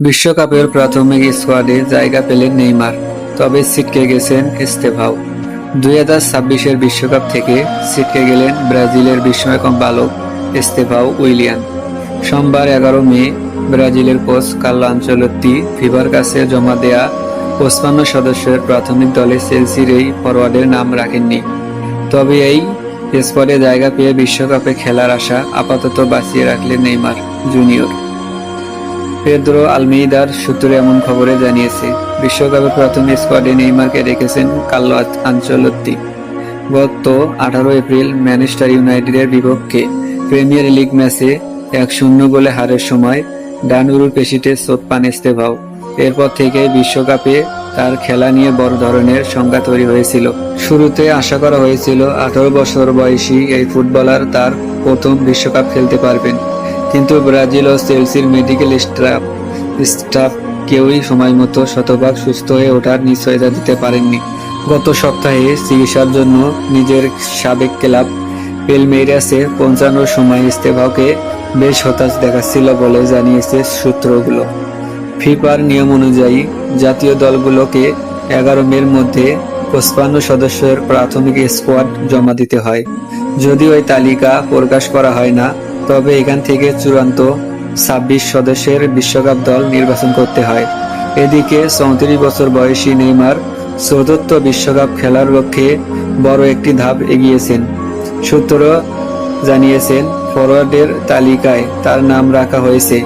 বিশ্বকাপের প্রাথমিক স্কোয়াডে জায়গা পেলেন নেইমার, তবে ছিটকে গেছেন এস্তেভাও। 2026-এর বিশ্বকাপ থেকে ছিটকে গেলেন ব্রাজিলের বিস্ময়কর বালক এস্তেভাও উইলিয়ান। সোমবার 11 মে ব্রাজিলের কোচ কার্লো আনচেলত্তি ফিফার কাছে জমা দেয়া 55 সদস্যের প্রাথমিক দলে চেলসির এই ফরোয়ার্ডের নাম রাখেননি। তবে এই স্কোয়াডে জায়গা পেয়ে বিশ্বকাপে খেলার আশা আপাতত বাঁচিয়ে রাখলেন নেইমার জুনিয়র। পেদ্রো আলমেইদার সূত্র এমন খবরে জানিয়েছে, বিশ্বকাপের প্রথম স্কোয়াডে নেইমারকে রেখেছেন কার্লো আনচেলত্তি। গত 18 এপ্রিল ম্যানচেস্টার ইউনাইটেডের বিপক্ষে প্রিমিয়ার লিগ ম্যাচে 1-0 গোলে হারের সময় ডান উরুর পেশিতে চোট পান এস্তেভাও। এরপর থেকে বিশ্বকাপে তার খেলা নিয়ে বড় ধরনের সংখ্যা তৈরি হয়েছিল। শুরুতে আশা করা হয়েছিল 18 বছর বয়সী এই ফুটবলার তার প্রথম বিশ্বকাপ খেলতে পারবেন, কিন্তু ব্রাজিল ও চেলসির মেডিকেল স্টাফ কেউই সময়মতো শতভাগ সুস্থ হয়ে ওঠার নিশ্চয়তা দিতে পারেননি। গত সপ্তাহে চিকিৎসার জন্য নিজের সাবেক ক্লাব পালমেইরাসে পৌঁছানোর সময় এস্তেভাওকে বেশ হতাশ দেখাচ্ছিল বলে জানিয়েছে সূত্রগুলো। ফিফার নিয়ম অনুযায়ী জাতীয় দলগুলোকে 11 মের মধ্যে 55 সদস্যের প্রাথমিক স্কোয়াড জমা দিতে হয়। যদিও এই তালিকা প্রকাশ করা হয় না, তবে এখান থেকে চূড়ান্ত 26 সদস্যের বিশ্বকাপ দল নির্বাচন করতে হয়। এদিকে 34 বছর বয়সী নেইমার চতুর্থ বিশ্বকাপ খেলার লক্ষ্যে বড় একটি ধাপ এগিয়েছেন। সূত্র জানিয়েছেন, ফরওয়ার্ডের তালিকায় তার নাম রাখা হয়েছে।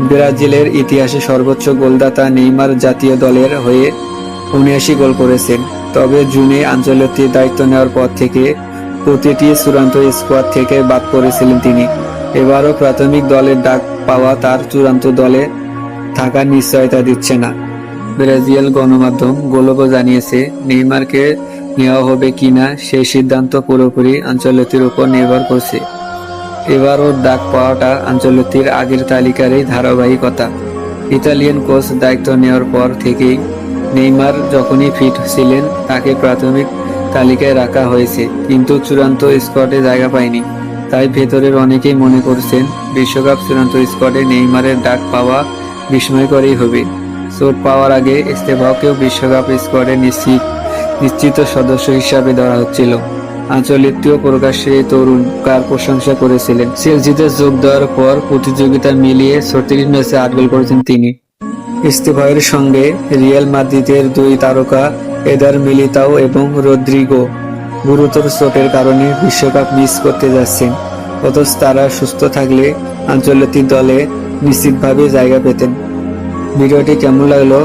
ব্রাজিলের ইতিহাসে সর্বোচ্চ গোলদাতা নেইমার জাতীয় দলের হয়ে 79 গোল করেছেন। তবে জুনে আনচেলত্তির দায়িত্ব নেওয়ার পর থেকে প্রতিটি চূড়ান্ত স্কোয়াড থেকে বাদ পড়েছিলেন তিনি। এবারও প্রাথমিক দলের ডাক পাওয়া তার চূড়ান্ত দলে থাকার নিশ্চয়তা দিচ্ছে না। ব্রাজিল গণমাধ্যম গ্লোবো জানিয়েছে, নেইমারকে নেওয়া হবে কিনা সেই সিদ্ধান্ত পুরোপুরি আনচেলত্তির উপর নির্ভর করছে। এবারও ডাক পাওয়াটা আনচেলত্তির আগের তালিকারই ধারাবাহিকতা। ইতালিয়ান কোচ দায়িত্ব নেওয়ার পর থেকেই নেইমার যখনই ফিট ছিলেন তাকে প্রাথমিক তালিকায় রাখা হয়েছে, কিন্তু চূড়ান্ত স্কোয়াডে জায়গা পায়নি। তাই ভেতরের অনেকেই মনে করছেন বিশ্বকাপ চূড়ান্ত স্কোয়াডে নেইমারের ডাক পাওয়া বিস্ময়করই হবে। চোট পাওয়ার আগে এস্তেভাওকেও বিশ্বকাপ স্কোয়াডে নিশ্চিত সদস্য হিসাবে ধরা হচ্ছিল। আনচেলত্তিও প্রকাশ্যে তরুণকার প্রশংসা করেছিলেন। চেলসিতে যোগ দেওয়ার পর প্রতিযোগিতা মিলিয়ে 36 ম্যাচে 8 গোল করেছেন তিনি। এস্তেভাওয়ের সঙ্গে রিয়াল মাদ্রিদের 2 তারকা এদার মিলিতাও এবং রদ্রিগো গুরুতর চোটের কারণে বিশ্বকাপ মিস করতে যাচ্ছেন। অথচ তারা সুস্থ থাকলে আনচেলত্তির দলে নিশ্চিতভাবে জায়গা পেতেন। ভিডিওটি কেমন লাগলো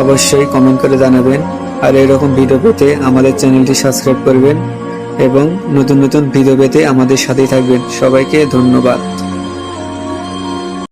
অবশ্যই কমেন্ট করে জানাবেন। আর এরকম ভিডিও পেতে আমাদের চ্যানেলটি সাবস্ক্রাইব করবেন এবং নতুন নতুন ভিডিও পেতে আমাদের সাথেই থাকবেন। সবাইকে ধন্যবাদ।